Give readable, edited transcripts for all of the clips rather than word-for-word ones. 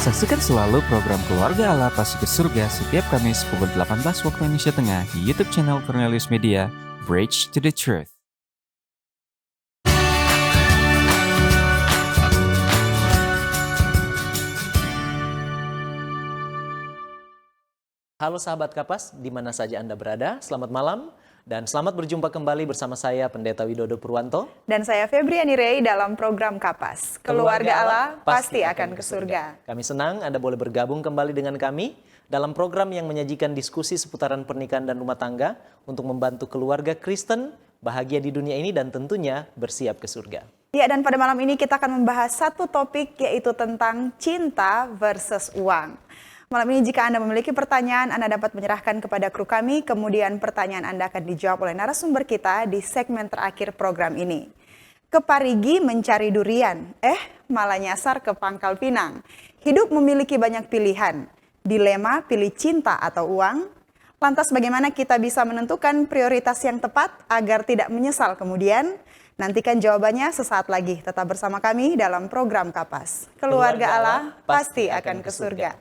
Saksikan selalu program Keluarga Allah Pasti ke Surga setiap Kamis pukul 18 waktu Indonesia Tengah di YouTube channel Cornelius Media, Bridge to the Truth. Halo sahabat Kapas, di mana saja Anda berada, selamat malam dan selamat berjumpa kembali bersama saya Pendeta Widodo Purwanto. Dan saya Febriani Rey dalam program Kapas. Keluarga Allah pasti akan ke surga. Kami senang Anda boleh bergabung kembali dengan kami dalam program yang menyajikan diskusi seputaran pernikahan dan rumah tangga untuk membantu keluarga Kristen bahagia di dunia ini dan tentunya bersiap ke surga. Ya, dan pada malam ini kita akan membahas satu topik yaitu tentang cinta versus uang. Malam ini jika Anda memiliki pertanyaan, Anda dapat menyerahkan kepada kru kami, kemudian pertanyaan Anda akan dijawab oleh narasumber kita di segmen terakhir program ini. Ke Parigi mencari durian, malah nyasar ke Pangkal Pinang. Hidup memiliki banyak pilihan, dilema pilih cinta atau uang. Lantas bagaimana kita bisa menentukan prioritas yang tepat agar tidak menyesal kemudian? Nantikan jawabannya sesaat lagi, tetap bersama kami dalam program Kapas. Keluarga Allah pasti akan ke surga.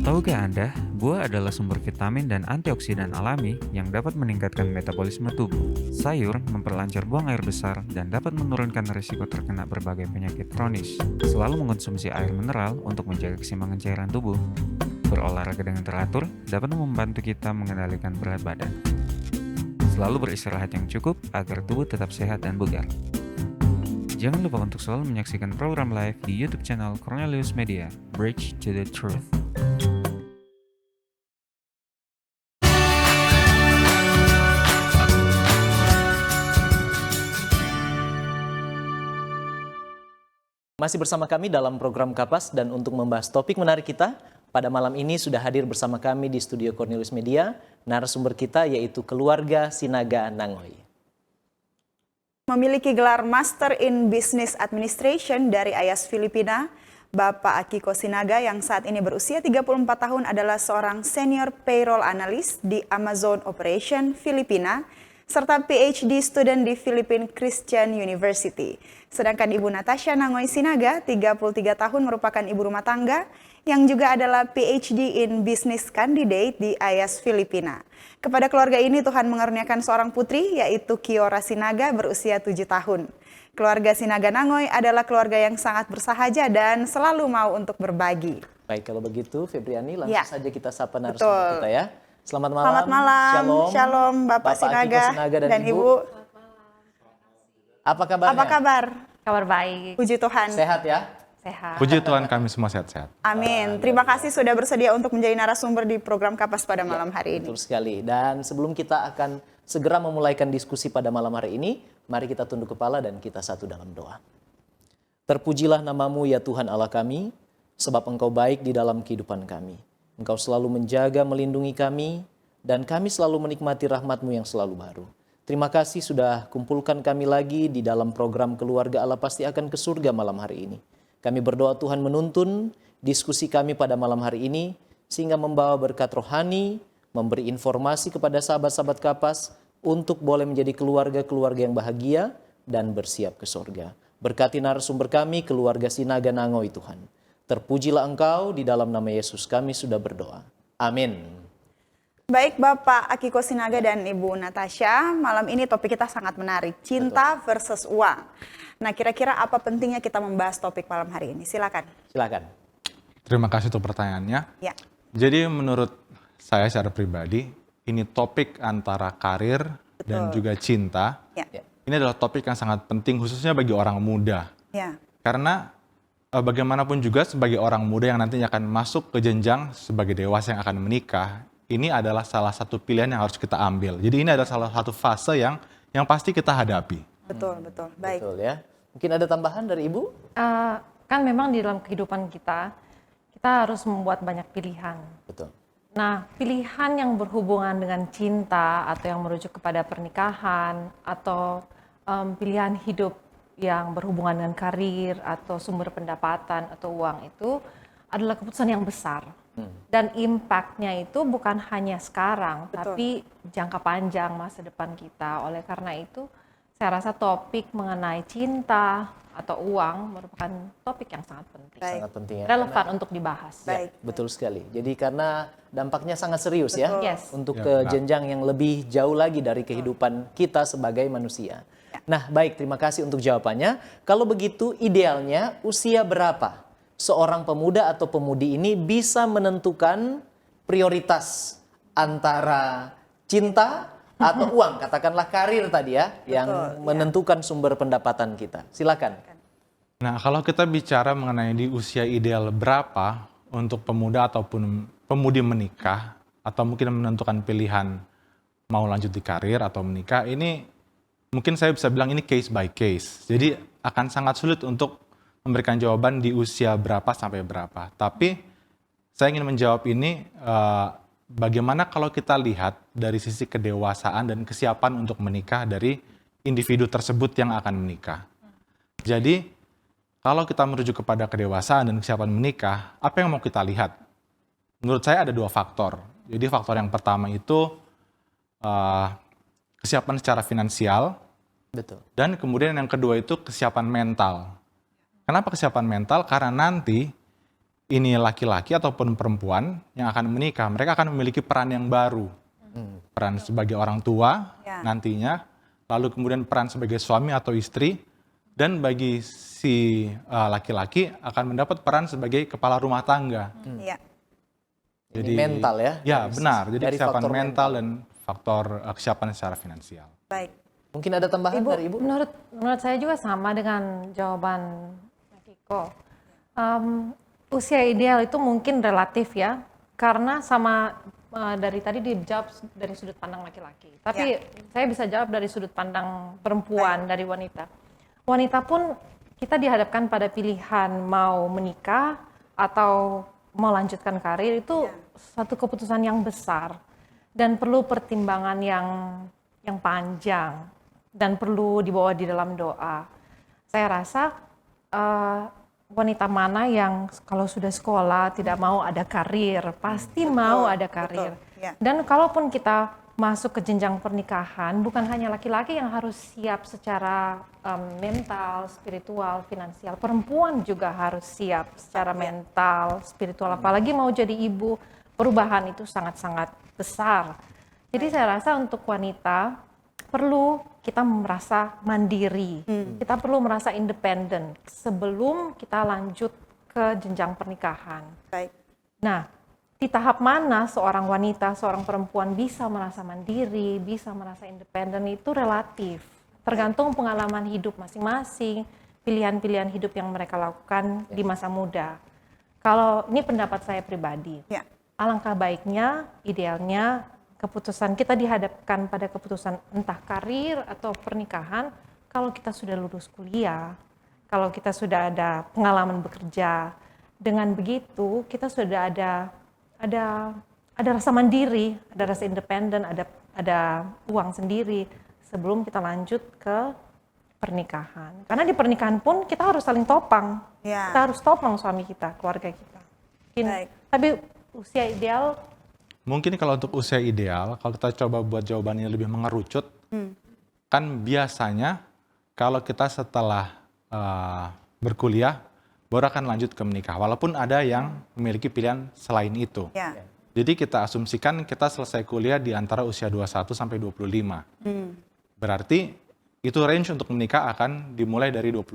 Tahukah Anda, buah adalah sumber vitamin dan antioksidan alami yang dapat meningkatkan metabolisme tubuh. Sayur memperlancar buang air besar dan dapat menurunkan risiko terkena berbagai penyakit kronis. Selalu mengonsumsi air mineral untuk menjaga keseimbangan cairan tubuh. Berolahraga dengan teratur dapat membantu kita mengendalikan berat badan. Selalu beristirahat yang cukup agar tubuh tetap sehat dan bugar. Jangan lupa untuk selalu menyaksikan program live di YouTube channel Cornelius Media, Bridge to the Truth. Masih bersama kami dalam program Kapas dan untuk membahas topik menarik kita, pada malam ini sudah hadir bersama kami di studio Cornelius Media, narasumber kita yaitu keluarga Sinaga Nangoy. Memiliki gelar Master in Business Administration dari IAS Filipina, Bapak Akiko Sinaga yang saat ini berusia 34 tahun adalah seorang senior payroll analyst di Amazon Operation Filipina, serta PhD student di Philippine Christian University. Sedangkan Ibu Natasha Nangoy Sinaga, 33 tahun merupakan ibu rumah tangga yang juga adalah PhD in Business Candidate di IAS Filipina. Kepada keluarga ini Tuhan mengaruniakan seorang putri yaitu Kiora Sinaga berusia 7 tahun. Keluarga Sinaga Nangoy adalah keluarga yang sangat bersahaja dan selalu mau untuk berbagi. Baik, kalau begitu Febriani langsung saja kita sapa narasumber Betul. kita ya. Selamat malam. Selamat malam. Shalom. Bapak Sinaga, Sinaga dan Ibu. Apa kabarnya? Apa kabar? Kabar baik, Puji Tuhan. Sehat ya? sehat. Puji Tuhan kami semua sehat-sehat. Amin. Terima kasih sudah bersedia untuk menjadi narasumber di program Kapas pada malam hari ini. Betul sekali. Dan sebelum kita akan segera memulaikan diskusi pada malam hari ini, mari kita tunduk kepala dan kita satu dalam doa. Terpujilah namamu ya Tuhan Allah kami, sebab Engkau baik di dalam kehidupan kami. Engkau selalu menjaga, melindungi kami, dan kami selalu menikmati rahmat-Mu yang selalu baru. Terima kasih sudah kumpulkan kami lagi di dalam program Keluarga Allah Pasti Akan ke Surga malam hari ini. Kami berdoa Tuhan menuntun diskusi kami pada malam hari ini, sehingga membawa berkat rohani, memberi informasi kepada sahabat-sahabat Kapas, untuk boleh menjadi keluarga-keluarga yang bahagia dan bersiap ke surga. Berkati narasumber kami, keluarga Sinaga Nangoy Tuhan. Terpujilah Engkau, di dalam nama Yesus kami sudah berdoa. Amin. Baik Bapak Akiko Sinaga dan Ibu Natasha, malam ini topik kita sangat menarik, cinta versus uang. Nah, kira-kira apa pentingnya kita membahas topik malam hari ini? Silakan. Silakan. Terima kasih untuk pertanyaannya. Ya. Jadi menurut saya secara pribadi, ini topik antara karir dan juga cinta. Ya. Ini adalah topik yang sangat penting khususnya bagi orang muda. Ya. Karena bagaimanapun juga sebagai orang muda yang nantinya akan masuk ke jenjang sebagai dewasa yang akan menikah, ini adalah salah satu pilihan yang harus kita ambil. Jadi ini adalah salah satu fase yang pasti kita hadapi. Betul. Baik. Betul ya. Mungkin ada tambahan dari Ibu? Kan memang di dalam kehidupan kita harus membuat banyak pilihan. Betul. Nah, pilihan yang berhubungan dengan cinta atau yang merujuk kepada pernikahan atau pilihan hidup yang berhubungan dengan karir atau sumber pendapatan atau uang itu adalah keputusan yang besar. Dan impact-nya itu bukan hanya sekarang, tapi jangka panjang masa depan kita. Oleh karena itu, saya rasa topik mengenai cinta atau uang merupakan topik yang sangat penting. Baik. Sangat penting ya. Relevan untuk dibahas. Baik. Betul sekali. Jadi karena dampaknya sangat serius ya Yes. untuk Ya, ke benar. jenjang yang lebih jauh lagi dari kehidupan kita sebagai manusia. Nah, baik, terima kasih untuk jawabannya. Kalau begitu, idealnya usia berapa seorang pemuda atau pemudi ini bisa menentukan prioritas antara cinta atau uang, katakanlah karir tadi ya, yang menentukan sumber pendapatan kita. Silakan. Nah, kalau kita bicara mengenai di usia ideal berapa untuk pemuda ataupun pemudi menikah, atau mungkin menentukan pilihan mau lanjut di karir atau menikah, ini mungkin saya bisa bilang ini case by case. Jadi akan sangat sulit untuk memberikan jawaban di usia berapa sampai berapa. Tapi saya ingin menjawab ini bagaimana kalau kita lihat dari sisi kedewasaan dan kesiapan untuk menikah dari individu tersebut yang akan menikah. Jadi kalau kita merujuk kepada kedewasaan dan kesiapan menikah, apa yang mau kita lihat? Menurut saya ada 2 faktor. Jadi faktor yang pertama itu kesiapan secara finansial, Betul. dan kemudian yang kedua itu kesiapan mental. Kenapa kesiapan mental? Karena nanti ini laki-laki ataupun perempuan yang akan menikah, mereka akan memiliki peran yang baru. Peran sebagai orang tua nantinya, lalu kemudian peran sebagai suami atau istri, dan bagi si laki-laki akan mendapat peran sebagai kepala rumah tangga. Iya. Jadi mental ya? Ya, benar. Jadi Dari kesiapan faktor mental dan faktor kesiapan secara finansial. Baik. Mungkin ada tambahan dari Ibu? Menurut saya juga sama dengan jawaban Kiko. Usia ideal itu mungkin relatif ya, karena sama dari tadi dijawab dari sudut pandang laki-laki. Tapi saya bisa jawab dari sudut pandang perempuan, dari wanita. Wanita pun kita dihadapkan pada pilihan mau menikah atau mau lanjutkan karir, itu satu keputusan yang besar dan perlu pertimbangan yang panjang dan perlu dibawa di dalam doa. Saya rasa wanita mana yang kalau sudah sekolah tidak mau ada karir, pasti mau ada karir. Ya. Dan kalaupun kita masuk ke jenjang pernikahan, bukan hanya laki-laki yang harus siap secara mental, spiritual, finansial. Perempuan juga harus siap secara mental, spiritual. Apalagi mau jadi ibu, perubahan itu sangat-sangat besar. Jadi saya rasa untuk wanita perlu kita merasa mandiri, kita perlu merasa independen sebelum kita lanjut ke jenjang pernikahan. Baik. Nah, di tahap mana seorang wanita, seorang perempuan bisa merasa mandiri, bisa merasa independen itu relatif. Tergantung pengalaman hidup masing-masing, pilihan-pilihan hidup yang mereka lakukan di masa muda. Kalau ini pendapat saya pribadi, Ya. alangkah baiknya, idealnya, keputusan kita dihadapkan pada keputusan entah karir atau pernikahan kalau kita sudah lulus kuliah, kalau kita sudah ada pengalaman bekerja. Dengan begitu kita sudah ada rasa mandiri, ada rasa independen, ada uang sendiri sebelum kita lanjut ke pernikahan. Karena di pernikahan pun kita harus saling topang. Ya. Kita harus topang suami kita, keluarga kita. Baik. Tapi usia ideal Mungkin kalau untuk usia ideal, kalau kita coba buat jawabannya lebih mengerucut, kan biasanya kalau kita setelah berkuliah, baru akan lanjut ke menikah. Walaupun ada yang memiliki pilihan selain itu. Ya. Jadi kita asumsikan kita selesai kuliah di antara usia 21 sampai 25. Berarti itu range untuk menikah akan dimulai dari 25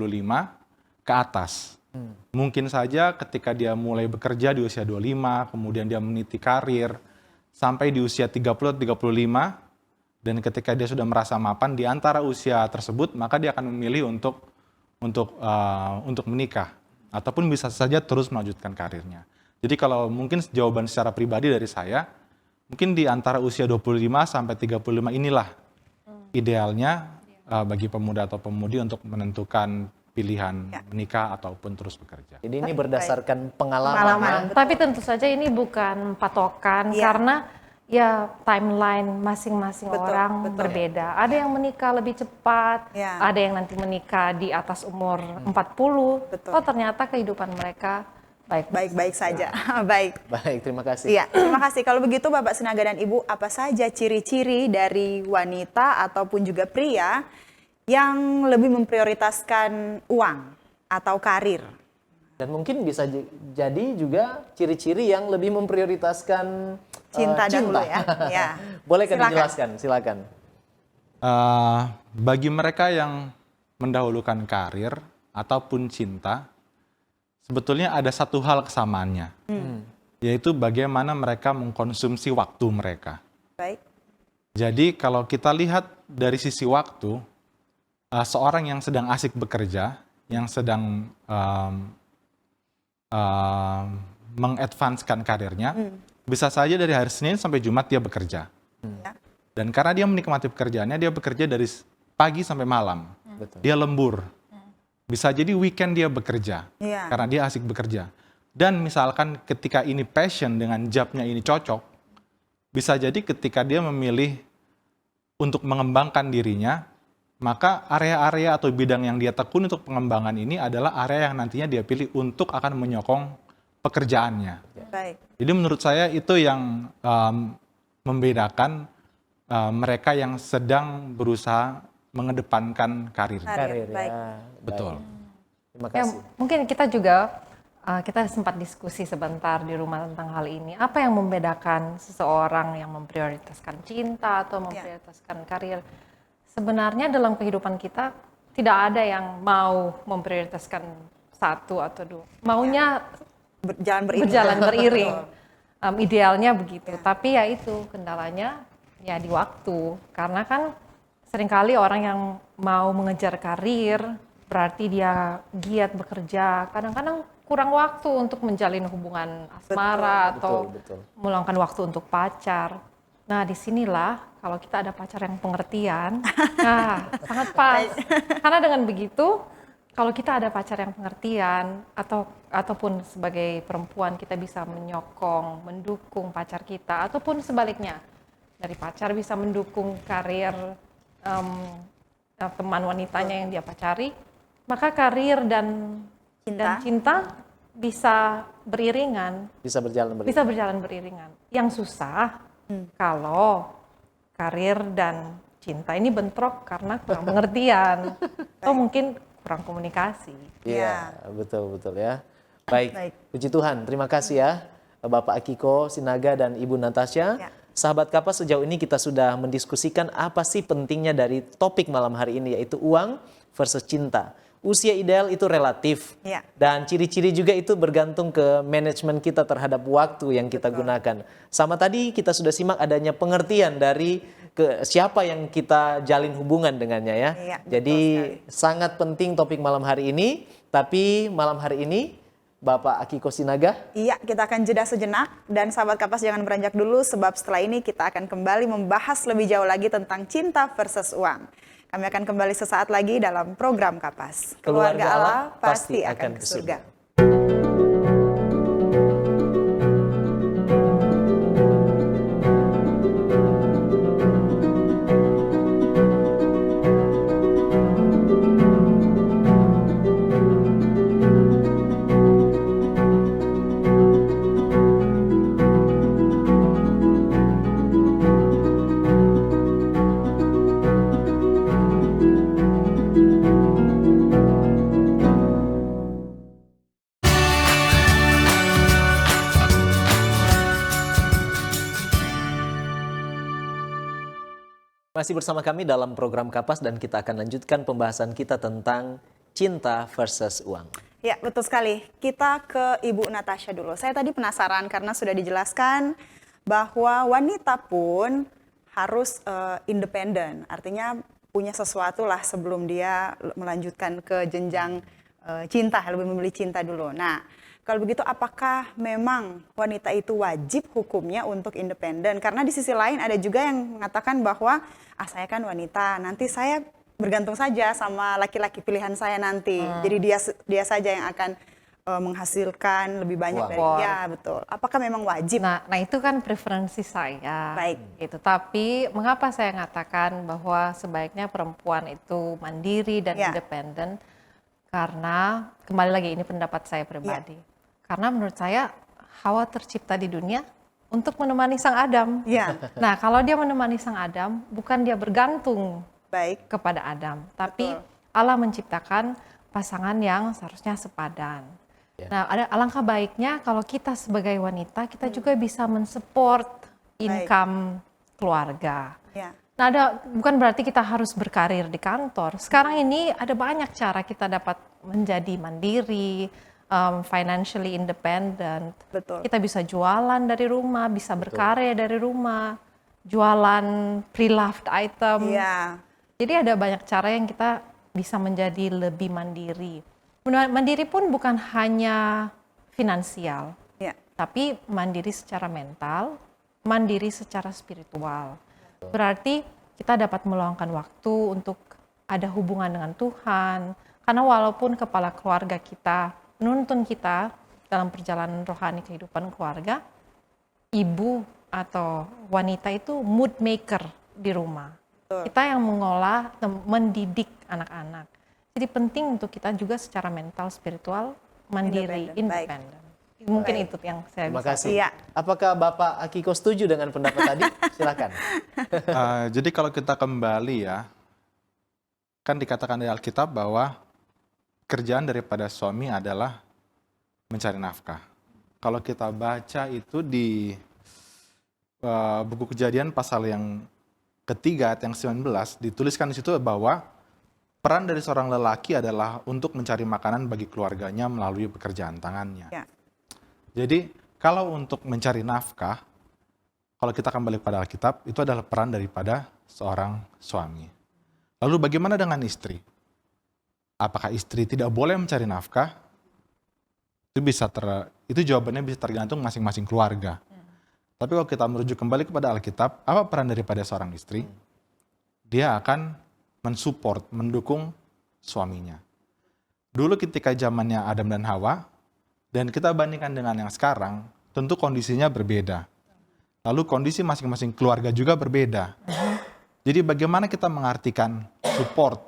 ke atas. Mungkin saja ketika dia mulai bekerja di usia 25, kemudian dia meniti karir, sampai di usia 30-35, dan ketika dia sudah merasa mapan di antara usia tersebut, maka dia akan memilih untuk menikah. Ataupun bisa saja terus melanjutkan karirnya. Jadi kalau mungkin jawaban secara pribadi dari saya, mungkin di antara usia 25 sampai 35 inilah idealnya bagi pemuda atau pemudi untuk menentukan pilihan menikah ataupun terus bekerja. Jadi ini berdasarkan pengalaman. Pengalaman. ya. Tapi tentu saja ini bukan patokan karena ya timeline masing-masing orang berbeda. Ada yang menikah lebih cepat, ada yang nanti menikah di atas umur 40. Oh ternyata kehidupan mereka Baik-baik saja. Baik. Baik, terima kasih. Iya, terima kasih. Kalau begitu Bapak Sinaga dan Ibu, apa saja ciri-ciri dari wanita ataupun juga pria yang lebih memprioritaskan uang atau karir. Dan mungkin bisa jadi juga ciri-ciri yang lebih memprioritaskan Cinta dahulu ya. Ya. Boleh kan Silakan. dijelaskan? Silakan. Bagi mereka yang mendahulukan karir ataupun cinta, sebetulnya ada satu hal kesamaannya, yaitu bagaimana mereka mengkonsumsi waktu mereka. Baik. Jadi kalau kita lihat dari sisi waktu, seorang yang sedang asik bekerja, yang sedang mengadvanskan karirnya, bisa saja dari hari Senin sampai Jumat dia bekerja. Ya. Dan karena dia menikmati pekerjaannya, dia bekerja dari pagi sampai malam. Betul. Dia lembur. Bisa jadi weekend dia bekerja, Iya. karena dia asik bekerja. Dan misalkan ketika ini passion dengan jobnya ini cocok, bisa jadi ketika dia memilih untuk mengembangkan dirinya, maka area-area atau bidang yang dia tekuni untuk pengembangan ini adalah area yang nantinya dia pilih untuk akan menyokong pekerjaannya. Baik. Jadi menurut saya itu yang membedakan mereka yang sedang berusaha mengedepankan karirnya. Karir Baik. ya. Betul. Terima Ya, kasih. mungkin kita juga kita sempat diskusi sebentar di rumah tentang hal ini. Apa yang membedakan seseorang yang memprioritaskan cinta atau memprioritaskan karir? Sebenarnya dalam kehidupan kita tidak ada yang mau memprioritaskan satu atau dua. Maunya berjalan beriring. Idealnya begitu. Tapi ya itu kendalanya ya di waktu. Karena kan seringkali orang yang mau mengejar karir berarti dia giat bekerja. Kadang-kadang kurang waktu untuk menjalin hubungan asmara atau betul. meluangkan waktu untuk pacar. Nah, disinilah kalau kita ada pacar yang pengertian, nah sangat pas. Karena dengan begitu, kalau kita ada pacar yang pengertian ataupun sebagai perempuan kita bisa menyokong, mendukung pacar kita, ataupun sebaliknya dari pacar bisa mendukung karir teman wanitanya yang dia pacari, maka karir dan cinta bisa beriringan. Bisa berjalan beriringan. Bisa berjalan beriringan. Yang susah kalau karir dan cinta ini bentrok karena kurang pengertian atau mungkin kurang komunikasi. Iya, betul ya. Baik. Baik. Puji Tuhan. Terima kasih ya Bapak Akiko Sinaga dan Ibu Natasha. Ya. Sahabat Kapas, sejauh ini kita sudah mendiskusikan apa sih pentingnya dari topik malam hari ini, yaitu uang versus cinta. Usia ideal itu relatif, Ya. dan ciri-ciri juga itu bergantung ke manajemen kita terhadap waktu yang kita gunakan. Sama tadi kita sudah simak adanya pengertian dari siapa yang kita jalin hubungan dengannya ya. Iya, Jadi betul sangat penting topik malam hari ini, tapi malam hari ini Bapak Akiko Sinaga. Iya, kita akan jeda sejenak dan sahabat Kapas jangan beranjak dulu sebab setelah ini kita akan kembali membahas lebih jauh lagi tentang cinta versus uang. Kami akan kembali sesaat lagi dalam program Kapas. Keluarga Allah pasti akan ke surga. Masih bersama kami dalam program Kapas dan kita akan lanjutkan pembahasan kita tentang cinta versus uang. Ya, betul sekali. Kita ke Ibu Natasha dulu. Saya tadi penasaran karena sudah dijelaskan bahwa wanita pun harus independen. Artinya punya sesuatu lah sebelum dia melanjutkan ke jenjang cinta, lebih memilih cinta dulu. Nah, kalau begitu apakah memang wanita itu wajib hukumnya untuk independen? Karena di sisi lain ada juga yang mengatakan bahwa saya kan wanita, nanti saya bergantung saja sama laki-laki pilihan saya nanti. Jadi dia saja yang akan menghasilkan lebih banyak dari dia, betul. Apakah memang wajib? Nah, itu kan preferensi saya. Baik. Gitu. Tapi mengapa saya katakan bahwa sebaiknya perempuan itu mandiri dan independen? Karena kembali lagi ini pendapat saya pribadi. Karena menurut saya Hawa tercipta di dunia untuk menemani sang Adam. Ya. Nah, kalau dia menemani sang Adam, bukan dia bergantung Baik. kepada Adam, tapi Betul. Allah menciptakan pasangan yang seharusnya sepadan. Ya. Nah, alangkah baiknya kalau kita sebagai wanita kita juga bisa mensupport income keluarga. Ya. Nah, bukan berarti kita harus berkarir di kantor. Sekarang ini ada banyak cara kita dapat menjadi mandiri, financially independent. Betul. Kita bisa jualan dari rumah, bisa berkarya dari rumah, jualan pre-loved item. Iya. Jadi ada banyak cara yang kita bisa menjadi lebih mandiri. Mandiri pun bukan hanya finansial, Ya. tapi mandiri secara mental, mandiri secara spiritual. Berarti kita dapat meluangkan waktu untuk ada hubungan dengan Tuhan. Karena walaupun kepala keluarga kita menuntun kita dalam perjalanan rohani kehidupan keluarga, ibu atau wanita itu mood maker di rumah. Betul. Kita yang mengolah, mendidik anak-anak. Jadi penting untuk kita juga secara mental, spiritual, mandiri, Independen. independen. Mungkin itu yang saya Terima bisa. kasih. Iya. Apakah Bapak Akiko setuju dengan pendapat tadi? Silakan. Jadi kalau kita kembali ya, kan dikatakan di Alkitab bahwa kerjaan daripada suami adalah mencari nafkah. Kalau kita baca itu di buku Kejadian pasal yang ketiga ayat yang 19, dituliskan di situ bahwa peran dari seorang lelaki adalah untuk mencari makanan bagi keluarganya melalui pekerjaan tangannya. Ya. Jadi kalau untuk mencari nafkah, kalau kita kembali pada Alkitab, itu adalah peran daripada seorang suami. Lalu bagaimana dengan istri? Apakah istri tidak boleh mencari nafkah? Itu jawabannya bisa tergantung masing-masing keluarga. Tapi kalau kita merujuk kembali kepada Alkitab, apa peran daripada seorang istri? Dia akan mensupport, mendukung suaminya. Dulu ketika zamannya Adam dan Hawa, dan kita bandingkan dengan yang sekarang, tentu kondisinya berbeda. Lalu kondisi masing-masing keluarga juga berbeda. Jadi bagaimana kita mengartikan support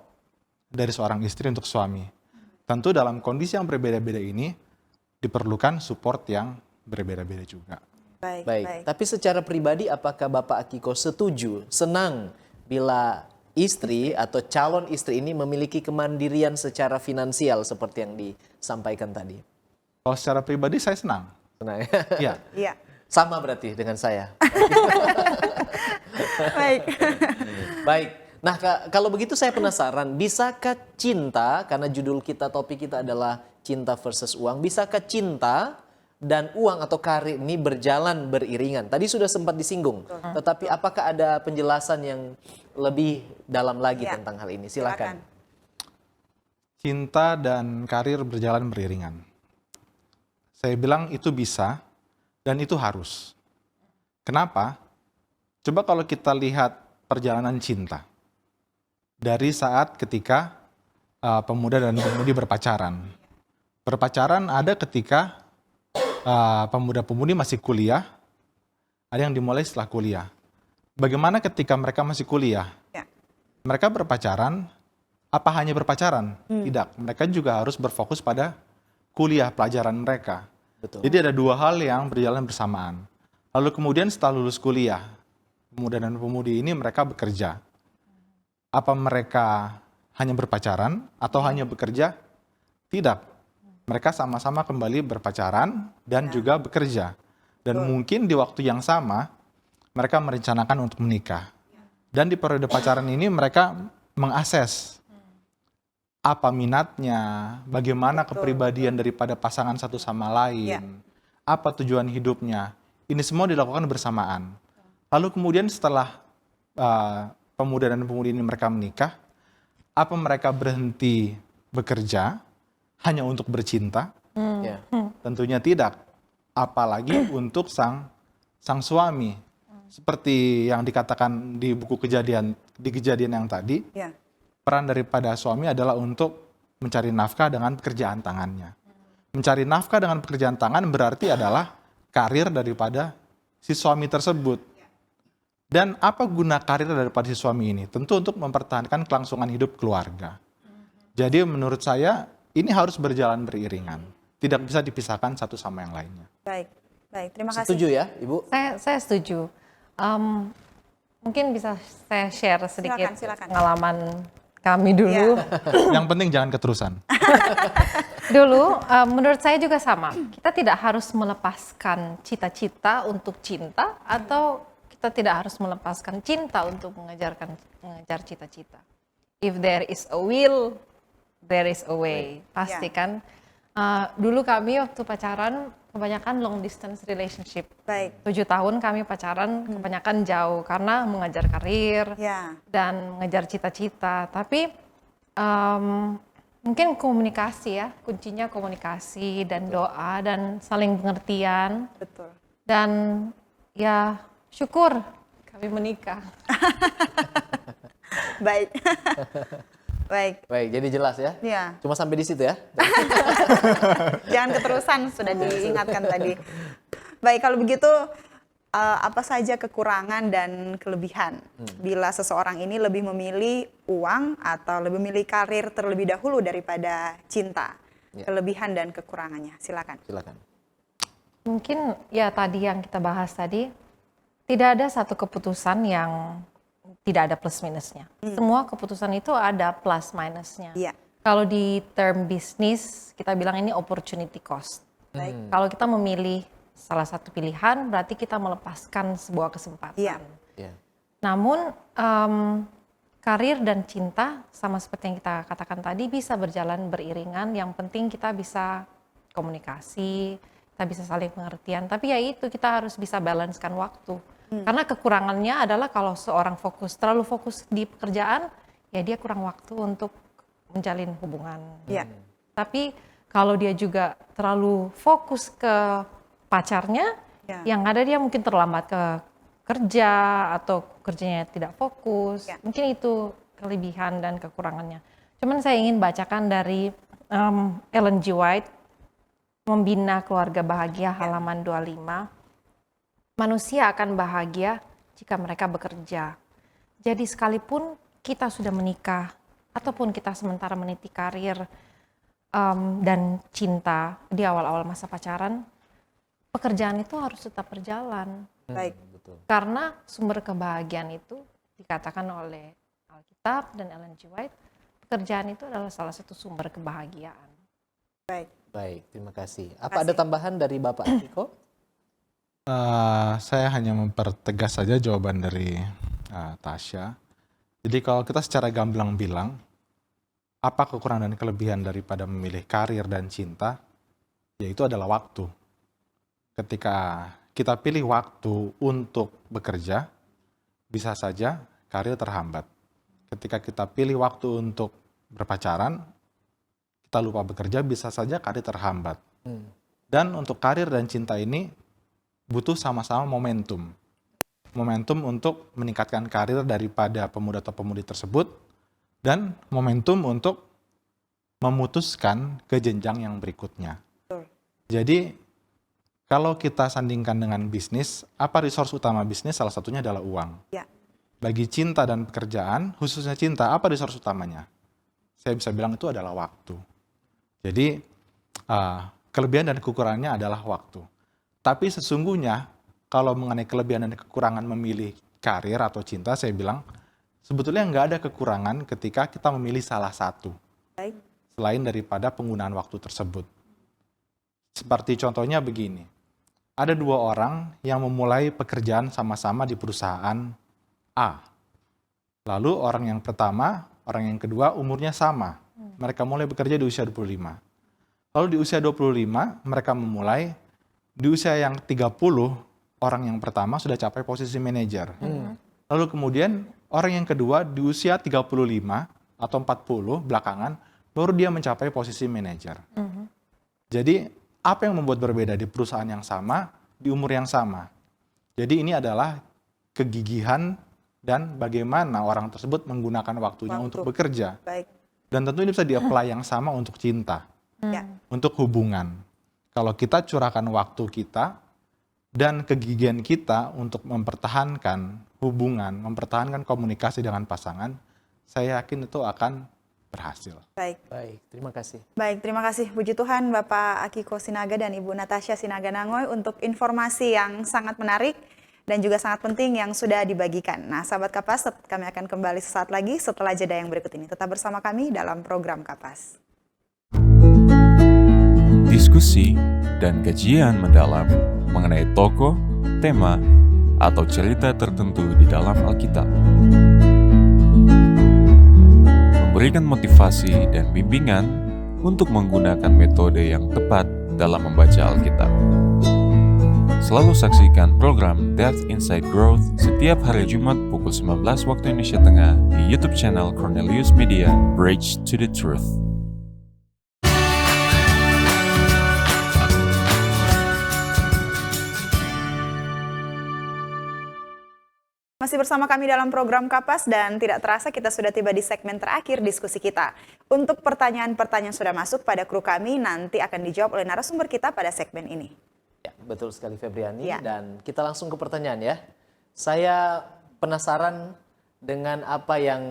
dari seorang istri untuk suami? Tentu dalam kondisi yang berbeda-beda ini, diperlukan support yang berbeda-beda juga. Baik. Tapi secara pribadi apakah Bapak Akiko setuju, senang bila istri atau calon istri ini memiliki kemandirian secara finansial seperti yang disampaikan tadi? Kalau secara pribadi saya senang. Senang. Iya. Iya. Sama berarti dengan saya. Baik. Baik. Nah, kalau begitu saya penasaran, bisakah cinta, karena judul kita, topik kita adalah cinta versus uang, bisakah cinta dan uang atau karir ini berjalan beriringan? Tadi sudah sempat disinggung, tetapi apakah ada penjelasan yang lebih dalam lagi Ya. tentang hal ini? Silakan. Cinta dan karir berjalan beriringan. Saya bilang itu bisa dan itu harus. Kenapa? Coba kalau kita lihat perjalanan cinta. Dari saat ketika pemuda dan pemudi berpacaran. Berpacaran ada ketika pemuda-pemudi masih kuliah, ada yang dimulai setelah kuliah. Bagaimana ketika mereka masih kuliah? Ya. Mereka berpacaran, apa hanya berpacaran? Tidak, mereka juga harus berfokus pada kuliah, pelajaran mereka. Betul. Jadi ada dua hal yang berjalan bersamaan. Lalu kemudian setelah lulus kuliah, pemuda dan pemudi ini mereka bekerja. Apa mereka hanya berpacaran atau hanya bekerja? Tidak. Mereka sama-sama kembali berpacaran dan juga bekerja. Dan mungkin di waktu yang sama, mereka merencanakan untuk menikah. Dan di periode pacaran ini mereka mengakses apa minatnya, bagaimana kepribadian daripada pasangan satu sama lain, apa tujuan hidupnya. Ini semua dilakukan bersamaan. Lalu kemudian setelah pemuda dan pemudi ini mereka menikah, apa mereka berhenti bekerja hanya untuk bercinta? Ya. Tentunya tidak. Apalagi untuk sang suami. Seperti yang dikatakan di buku kejadian yang tadi, Ya. peran daripada suami adalah untuk mencari nafkah dengan pekerjaan tangannya. Mencari nafkah dengan pekerjaan tangan berarti adalah karir daripada si suami tersebut. Dan apa guna karir daripada si suami ini? Tentu untuk mempertahankan kelangsungan hidup keluarga. Jadi menurut saya ini harus berjalan beriringan. Tidak bisa dipisahkan satu sama yang lainnya. Baik. Terima kasih. Setuju ya, Ibu? Saya setuju. Mungkin bisa saya share sedikit Silakan. pengalaman kami dulu. Yang penting jangan keterusan. Dulu, menurut saya juga sama. Kita tidak harus melepaskan cita-cita untuk cinta, atau kita tidak harus melepaskan cinta untuk mengejar cita-cita. If there is a will, there is a way. Pasti kan. Dulu kami waktu pacaran kebanyakan long distance relationship. Baik. 7 tahun kami pacaran, kebanyakan jauh karena mengejar karir Ya. dan mengejar cita-cita. Tapi mungkin komunikasi ya, kuncinya komunikasi dan doa dan saling pengertian. Betul. Dan ya syukur kami menikah. Baik. Baik. Baik, jadi jelas ya. Ya. Cuma sampai di situ ya. Jangan keterusan, sudah diingatkan tadi. Baik, kalau begitu apa saja kekurangan dan kelebihan bila seseorang ini lebih memilih uang atau lebih memilih karir terlebih dahulu daripada cinta? Ya. Kelebihan dan kekurangannya, silakan. Silakan. Mungkin ya tadi yang kita bahas tadi, tidak ada satu keputusan yang tidak ada plus minusnya. Semua keputusan itu ada plus minusnya. Iya. Kalau di term bisnis, kita bilang ini opportunity cost. Baik. Kalau kita memilih salah satu pilihan, berarti kita melepaskan sebuah kesempatan. Iya. Ya. Namun, karir dan cinta, sama seperti yang kita katakan tadi, bisa berjalan beriringan. Yang penting kita bisa komunikasi, kita bisa saling pengertian. Tapi ya itu, kita harus bisa balancekan waktu. Karena kekurangannya adalah kalau seorang terlalu fokus di pekerjaan, ya dia kurang waktu untuk menjalin hubungan. Iya. Tapi kalau dia juga terlalu fokus ke pacarnya, Ya. yang ada dia mungkin terlambat ke kerja atau kerjanya tidak fokus. Ya. Mungkin itu kelebihan dan kekurangannya. Cuman saya ingin bacakan dari Ellen G. White, Membina Keluarga Bahagia, halaman 25. Manusia akan bahagia jika mereka bekerja. Jadi sekalipun kita sudah menikah, ataupun kita sementara meniti karir dan cinta di awal-awal masa pacaran, pekerjaan itu harus tetap berjalan. Baik. Betul. Karena sumber kebahagiaan itu dikatakan oleh Alkitab dan Ellen G. White, pekerjaan itu adalah salah satu sumber kebahagiaan. Baik. Baik, terima kasih. Apa ada tambahan dari Bapak Akiko? Saya hanya mempertegas saja jawaban dari Tasya. Jadi kalau kita secara gamblang bilang, apa kekurangan dan kelebihan daripada memilih karir dan cinta, yaitu adalah waktu. Ketika kita pilih waktu untuk bekerja, bisa saja karir terhambat. Ketika kita pilih waktu untuk berpacaran, kita lupa bekerja, bisa saja karir terhambat. Dan untuk karir dan cinta ini, butuh sama-sama momentum. Momentum untuk meningkatkan karir daripada pemuda atau pemudi tersebut, dan momentum untuk memutuskan ke jenjang yang berikutnya. Betul. Jadi, kalau kita sandingkan dengan bisnis, apa resource utama bisnis? Salah satunya adalah uang. Ya. Bagi cinta dan pekerjaan, khususnya cinta, apa resource utamanya? Saya bisa bilang itu adalah waktu. Jadi, kelebihan dan kekurangannya adalah waktu. Tapi sesungguhnya kalau mengenai kelebihan dan kekurangan memilih karir atau cinta, saya bilang sebetulnya nggak ada kekurangan ketika kita memilih salah satu. Baik. Selain daripada penggunaan waktu tersebut. Seperti contohnya begini, ada 2 orang yang memulai pekerjaan sama-sama di perusahaan A. Lalu orang yang pertama, orang yang kedua umurnya sama. Mereka mulai bekerja di usia 25. Lalu di usia 25 mereka memulai. Di usia yang 30, orang yang pertama sudah capai posisi manajer. Lalu kemudian orang yang kedua di usia 35 atau 40 belakangan, baru dia mencapai posisi manajer. Jadi apa yang membuat berbeda di perusahaan yang sama, di umur yang sama? Jadi ini adalah kegigihan dan bagaimana orang tersebut menggunakan waktunya untuk bekerja. Baik. Dan tentu ini bisa di-apply yang sama untuk cinta, Ya. untuk hubungan. Kalau kita curahkan waktu kita dan kegigihan kita untuk mempertahankan hubungan, mempertahankan komunikasi dengan pasangan, saya yakin itu akan berhasil. Baik. Baik, terima kasih. Baik, terima kasih. Puji Tuhan Bapak Akiko Sinaga dan Ibu Natasha Sinaga Nangoy untuk informasi yang sangat menarik dan juga sangat penting yang sudah dibagikan. Nah, sahabat Kapas, kami akan kembali sesaat lagi setelah jeda yang berikut ini. Tetap bersama kami dalam program Kapas. Diskusi dan kajian mendalam mengenai tokoh, tema, atau cerita tertentu di dalam Alkitab. Memberikan motivasi dan bimbingan untuk menggunakan metode yang tepat dalam membaca Alkitab. Selalu saksikan program Depth Inside Growth setiap hari Jumat pukul 19 waktu Indonesia Tengah di YouTube channel Cornelius Media, Bridge to the Truth. Masih bersama kami dalam program Kapas dan tidak terasa kita sudah tiba di segmen terakhir diskusi kita. Untuk pertanyaan-pertanyaan sudah masuk pada kru kami nanti akan dijawab oleh narasumber kita pada segmen ini. Ya, betul sekali Febriani. Ya. Dan kita langsung ke pertanyaan ya. Saya penasaran dengan apa yang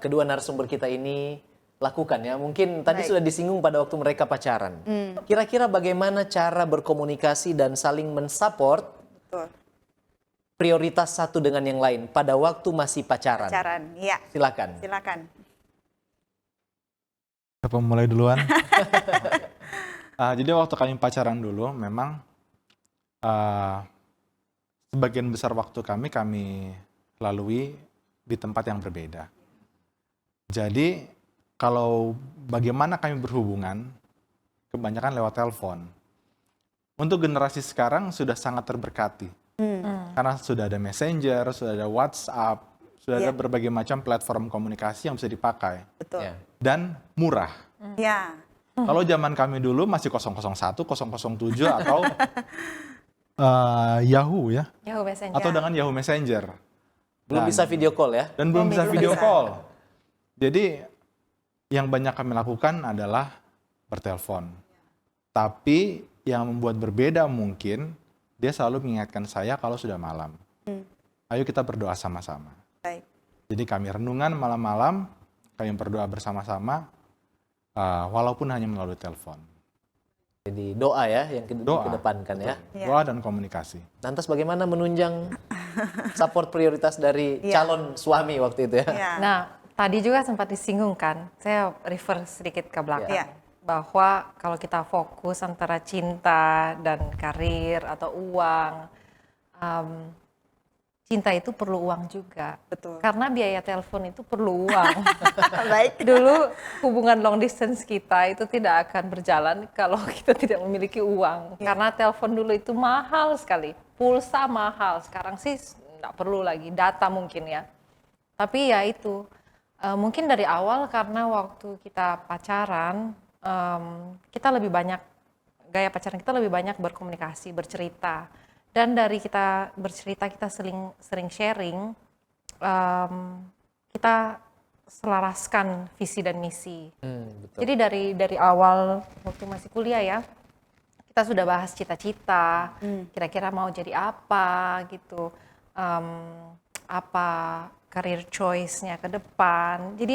kedua narasumber kita ini lakukan ya. Mungkin tadi sudah disinggung pada waktu mereka pacaran. Kira-kira bagaimana cara berkomunikasi dan saling mensupport Betul. prioritas satu dengan yang lain pada waktu masih pacaran? Pacaran, ya. Silakan. Silakan. Siapa mulai duluan? Jadi waktu kami pacaran dulu, memang sebagian besar waktu kami lalui di tempat yang berbeda. Jadi kalau bagaimana kami berhubungan, kebanyakan lewat telepon. Untuk generasi sekarang sudah sangat terberkati. Karena sudah ada Messenger, sudah ada WhatsApp, sudah ada berbagai macam platform komunikasi yang bisa dipakai. Betul. Ya. Dan murah. Ya. Kalau zaman kami dulu masih 001, 007 atau Yahoo ya. Yahoo Messenger. Atau dengan Yahoo Messenger. Belum bisa video call ya? Dan belum bisa belum video bisa. call. Jadi yang banyak kami lakukan adalah bertelepon. Tapi yang membuat berbeda mungkin dia selalu mengingatkan saya kalau sudah malam. Ayo kita berdoa sama-sama. Baik. Jadi kami renungan malam-malam, kami berdoa bersama-sama, walaupun hanya melalui telepon. Jadi doa ya yang Doa. dikedepankan ya. Ya. Doa dan komunikasi. Lantas bagaimana menunjang support prioritas dari Ya. calon suami waktu itu ya? Ya. Nah, tadi juga sempat disinggung kan, saya refer sedikit ke belakang. Ya. Bahwa kalau kita fokus antara cinta dan karir atau uang, cinta itu perlu uang juga. Betul. Karena biaya telepon itu perlu uang. Baik. Dulu hubungan long distance kita itu tidak akan berjalan kalau kita tidak memiliki uang. Karena telepon dulu itu mahal sekali, pulsa mahal. Sekarang sih nggak perlu lagi, data mungkin ya. Tapi ya itu, mungkin dari awal karena waktu kita pacaran, kita lebih banyak, gaya pacaran kita lebih banyak berkomunikasi, bercerita. Dan dari kita bercerita, kita sering sharing, kita selaraskan visi dan misi. Betul. Jadi dari awal waktu masih kuliah ya, kita sudah bahas cita-cita, kira-kira mau jadi apa gitu, apa career choice-nya ke depan. Jadi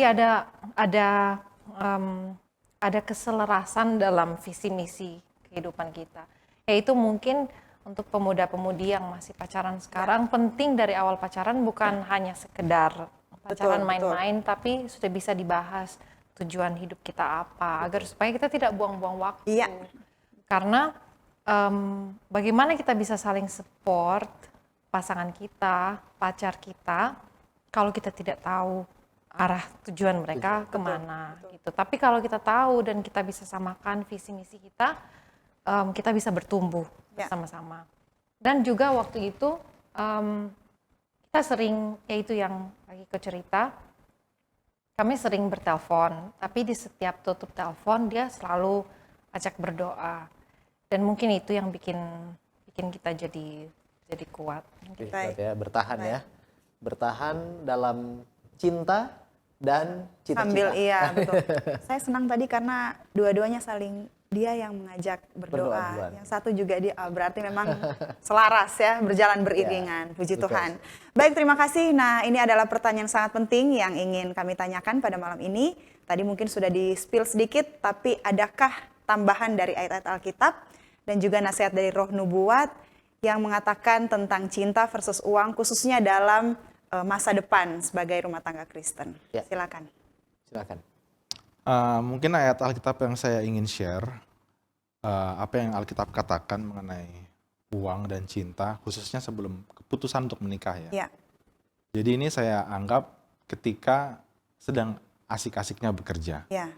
ada keselarasan dalam visi misi kehidupan kita. Yaitu mungkin untuk pemuda-pemudi yang masih pacaran sekarang, penting dari awal pacaran bukan hanya sekedar pacaran main-main, tapi sudah bisa dibahas tujuan hidup kita apa, agar supaya kita tidak buang-buang waktu. Iya. Karena bagaimana kita bisa saling support pasangan kita, pacar kita, kalau kita tidak tahu arah tujuan mereka kemana gitu. Tapi kalau kita tahu dan kita bisa samakan visi misi kita, kita bisa bertumbuh bersama-sama. Dan juga waktu itu kita sering, yaitu yang lagi ke cerita, kami sering bertelepon. Tapi di setiap tutup telepon dia selalu ajak berdoa. Dan mungkin itu yang bikin kita jadi kuat. Oke, Baik. kuat ya, bertahan ya. Bertahan dalam cinta dan cita-cita. Sambil iya betul. Saya senang tadi karena dua-duanya saling, dia yang mengajak Berdoa berdoa, duluan. yang satu juga dia berarti memang selaras ya, berjalan beriringan. Puji betul. Tuhan. Baik, terima kasih. Nah, ini adalah pertanyaan sangat penting yang ingin kami tanyakan pada malam ini. Tadi mungkin sudah di-spill sedikit, tapi adakah tambahan dari ayat-ayat Alkitab dan juga nasihat dari Roh Nubuat yang mengatakan tentang cinta versus uang, khususnya dalam masa depan sebagai rumah tangga Kristen. Ya. Silakan. Silakan. Mungkin ayat Alkitab yang saya ingin share, apa yang Alkitab katakan mengenai uang dan cinta, khususnya sebelum keputusan untuk menikah ya. Ya. Jadi ini saya anggap ketika sedang asik-asiknya bekerja, Ya.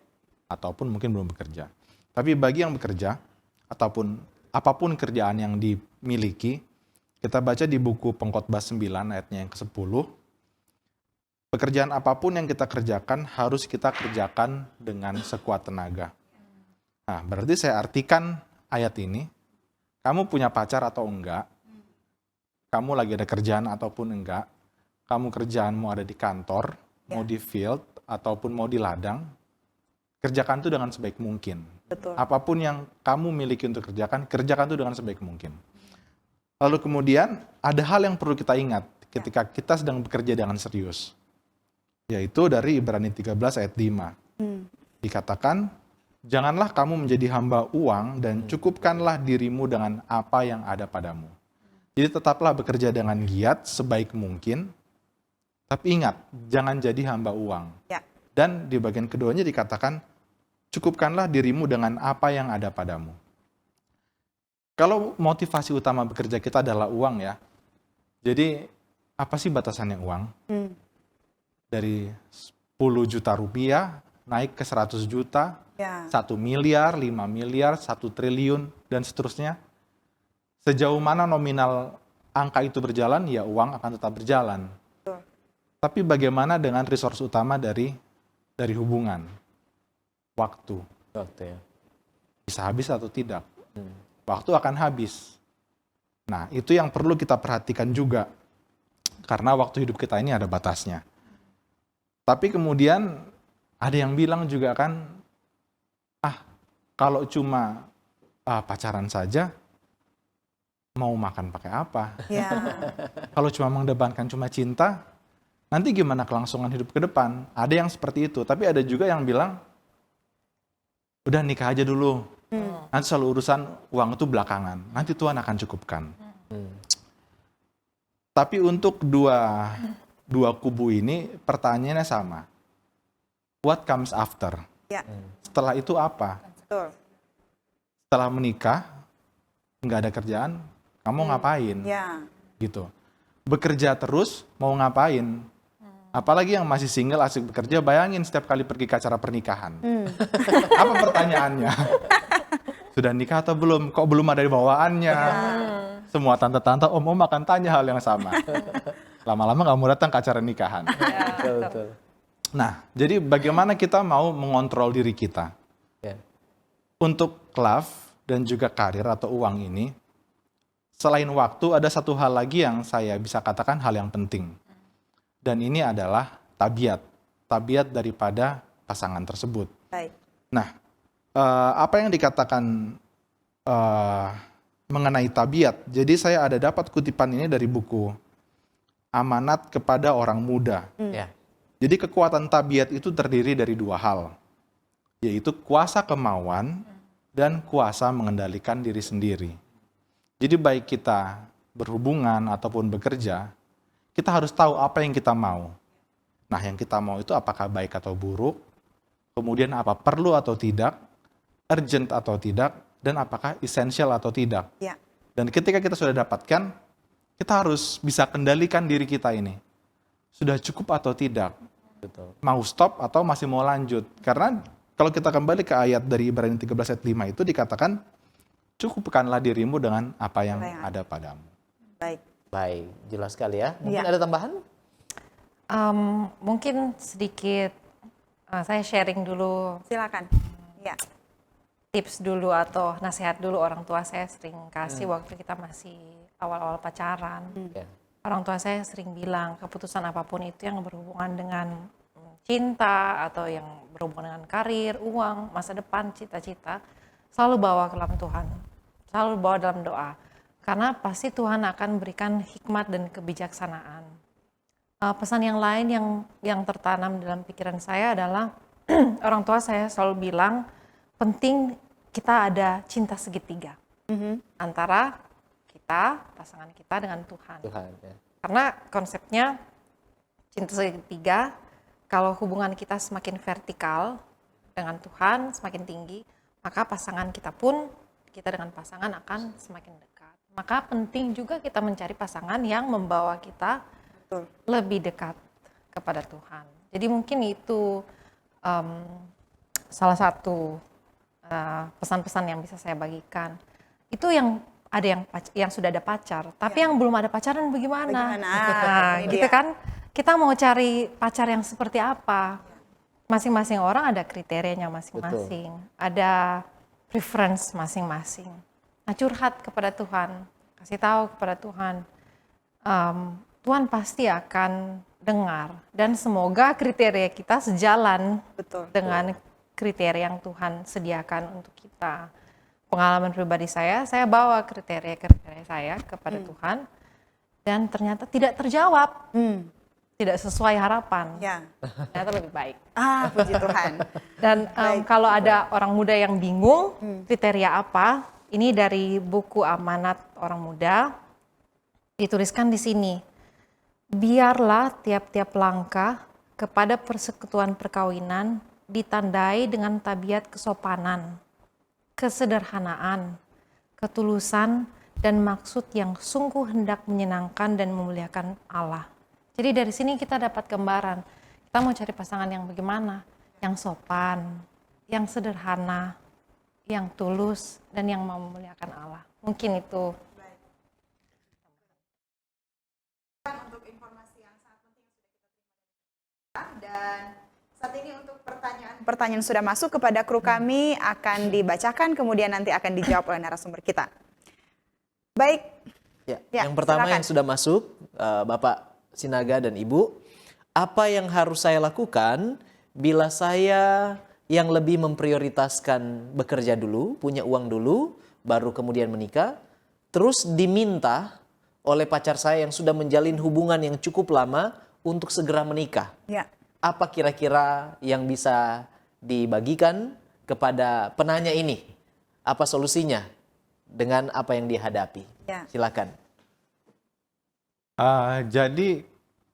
ataupun mungkin belum bekerja. Tapi bagi yang bekerja, ataupun apapun kerjaan yang dimiliki, kita baca di buku Pengkhotbah 9 ayatnya yang ke-10, pekerjaan apapun yang kita kerjakan harus kita kerjakan dengan sekuat tenaga. Nah, berarti saya artikan ayat ini, kamu punya pacar atau enggak, kamu lagi ada kerjaan ataupun enggak, kamu kerjaanmu ada di kantor, mau di field, ataupun mau di ladang, kerjakan itu dengan sebaik mungkin. Betul. Apapun yang kamu miliki untuk kerjakan itu dengan sebaik mungkin. Lalu kemudian ada hal yang perlu kita ingat ketika kita sedang bekerja dengan serius. Yaitu dari Ibrani 13 ayat 5. Dikatakan, janganlah kamu menjadi hamba uang dan cukupkanlah dirimu dengan apa yang ada padamu. Jadi tetaplah bekerja dengan giat sebaik mungkin, tapi ingat, jangan jadi hamba uang. Ya. Dan di bagian keduanya dikatakan, cukupkanlah dirimu dengan apa yang ada padamu. Kalau motivasi utama bekerja kita adalah uang ya, jadi apa sih batasannya uang? Dari 10 juta rupiah naik ke 100 juta, Ya. 1 miliar, 5 miliar, 1 triliun, dan seterusnya. Sejauh mana nominal angka itu berjalan, ya uang akan tetap berjalan. Betul. Tapi bagaimana dengan resource utama dari hubungan? Waktu. Waktu ya. Bisa habis atau tidak? Waktu akan habis. Nah, itu yang perlu kita perhatikan juga. Karena waktu hidup kita ini ada batasnya. Tapi kemudian ada yang bilang juga kan, kalau cuma pacaran saja, mau makan pakai apa? Ya. Kalau cuma mengedepankan cuma cinta, nanti gimana kelangsungan hidup ke depan? Ada yang seperti itu, tapi ada juga yang bilang, udah nikah aja dulu. Nanti soal urusan uang itu belakangan. Nanti Tuhan akan cukupkan. Tapi untuk dua kubu ini pertanyaannya sama. What comes after? Ya. Setelah itu apa? Betul. Setelah menikah, nggak ada kerjaan, kamu ngapain? Ya. Gitu. Bekerja terus, mau ngapain? Apalagi yang masih single asik bekerja, bayangin setiap kali pergi ke acara pernikahan. Apa pertanyaannya? Sudah nikah atau belum? Kok belum ada bawaannya? Semua tante-tante, om akan tanya hal yang sama. Lama-lama kamu datang ke acara nikahan. Betul. Nah, jadi bagaimana kita mau mengontrol diri kita? Ya. Untuk love dan juga karir atau uang ini, selain waktu ada satu hal lagi yang saya bisa katakan hal yang penting. Dan ini adalah tabiat daripada pasangan tersebut. Baik. Nah, apa yang dikatakan mengenai tabiat, jadi saya ada dapat kutipan ini dari buku Amanat kepada Orang Muda. Ya. Jadi kekuatan tabiat itu terdiri dari dua hal, yaitu kuasa kemauan dan kuasa mengendalikan diri sendiri. Jadi baik kita berhubungan ataupun bekerja, kita harus tahu apa yang kita mau. Nah, yang kita mau itu apakah baik atau buruk, kemudian apa perlu atau tidak, urgent atau tidak, dan apakah esensial atau tidak. Ya. Dan ketika kita sudah dapatkan, kita harus bisa kendalikan diri kita ini. Sudah cukup atau tidak. Betul. Mau stop atau masih mau lanjut. Karena kalau kita kembali ke ayat dari Ibrani 13 ayat 5 itu dikatakan, cukupkanlah dirimu dengan apa yang ada padamu. Baik. Baik, jelas sekali ya. Mungkin Ya. ada tambahan? Mungkin sedikit saya sharing dulu Silakan. Ya. tips dulu atau nasihat dulu orang tua saya sering kasih waktu kita masih awal-awal pacaran. Ya. Orang tua saya sering bilang keputusan apapun itu yang berhubungan dengan cinta atau yang berhubungan dengan karir, uang, masa depan, cita-cita, selalu bawa ke dalam Tuhan. Selalu bawa dalam doa. Karena pasti Tuhan akan berikan hikmat dan kebijaksanaan. Pesan yang lain yang tertanam dalam pikiran saya adalah orang tua saya selalu bilang penting kita ada cinta segitiga antara kita, pasangan kita dengan Tuhan. Tuhan ya. Karena konsepnya cinta segitiga, kalau hubungan kita semakin vertikal dengan Tuhan, semakin tinggi, maka pasangan kita pun, kita dengan pasangan akan semakin dekat. Maka penting juga kita mencari pasangan yang membawa kita lebih dekat kepada Tuhan. Jadi mungkin itu salah satu pesan-pesan yang bisa saya bagikan. Itu yang ada yang sudah ada pacar, tapi yang belum ada pacaran bagaimana? Nah, ini gitu dia. kan? Kita mau cari pacar yang seperti apa? Masing-masing orang ada kriterianya masing-masing, ada preference masing-masing. Nah, curhat kepada Tuhan, kasih tahu kepada Tuhan, Tuhan pasti akan dengar dan semoga kriteria kita sejalan Betul. dengan kriteria yang Tuhan sediakan untuk kita. Pengalaman pribadi saya bawa kriteria-kriteria saya kepada Tuhan dan ternyata tidak terjawab, tidak sesuai harapan. Ya. Ternyata lebih baik. Puji Tuhan. Dan kalau ada orang muda yang bingung kriteria apa, ini dari buku Amanat Orang Muda dituliskan di sini. Biarlah tiap-tiap langkah kepada persekutuan perkawinan ditandai dengan tabiat kesopanan, kesederhanaan, ketulusan, dan maksud yang sungguh hendak menyenangkan dan memuliakan Allah. Jadi dari sini kita dapat gambaran, kita mau cari pasangan yang bagaimana? Yang sopan, yang sederhana, yang tulus, dan yang mau memuliakan Allah. Mungkin itu. Untuk informasi yang sangat penting yang sudah kita terima dan saat ini untuk pertanyaan sudah masuk kepada kru kami akan dibacakan kemudian nanti akan dijawab oleh narasumber kita. Baik. Ya, yang pertama silakan. yang sudah masuk, Bapak Sinaga dan Ibu, apa yang harus saya lakukan bila saya yang lebih memprioritaskan bekerja dulu, punya uang dulu, baru kemudian menikah, terus diminta oleh pacar saya yang sudah menjalin hubungan yang cukup lama untuk segera menikah. Ya. Apa kira-kira yang bisa dibagikan kepada penanya ini? Apa solusinya dengan apa yang dihadapi? Ya. Silakan. Jadi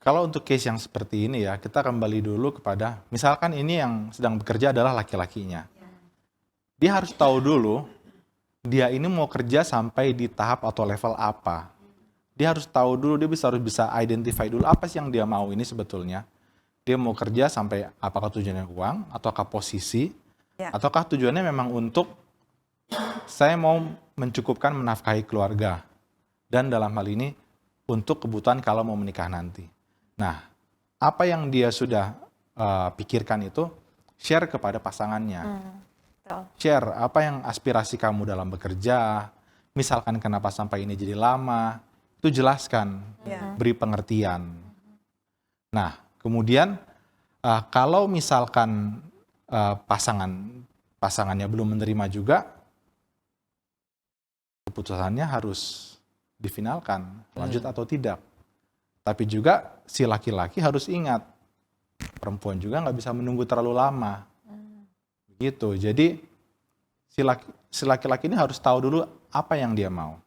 kalau untuk case yang seperti ini ya, kita kembali dulu kepada, misalkan ini yang sedang bekerja adalah laki-lakinya. Dia harus tahu dulu, dia ini mau kerja sampai di tahap atau level apa. Dia harus tahu dulu, dia harus bisa identify dulu apa sih yang dia mau ini sebetulnya. Dia mau kerja sampai apakah tujuannya uang, ataukah posisi, ataukah tujuannya memang untuk saya mau mencukupkan menafkahi keluarga. Dan dalam hal ini untuk kebutuhan kalau mau menikah nanti. Nah, apa yang dia sudah pikirkan itu share kepada pasangannya. Share apa yang aspirasi kamu dalam bekerja, misalkan kenapa sampai ini jadi lama, itu jelaskan, beri pengertian. Nah, kemudian kalau misalkan pasangannya belum menerima juga, keputusannya harus difinalkan, lanjut atau tidak. Tapi juga si laki-laki harus ingat, perempuan juga nggak bisa menunggu terlalu lama. Begitu. Jadi si laki-laki ini harus tahu dulu apa yang dia mau.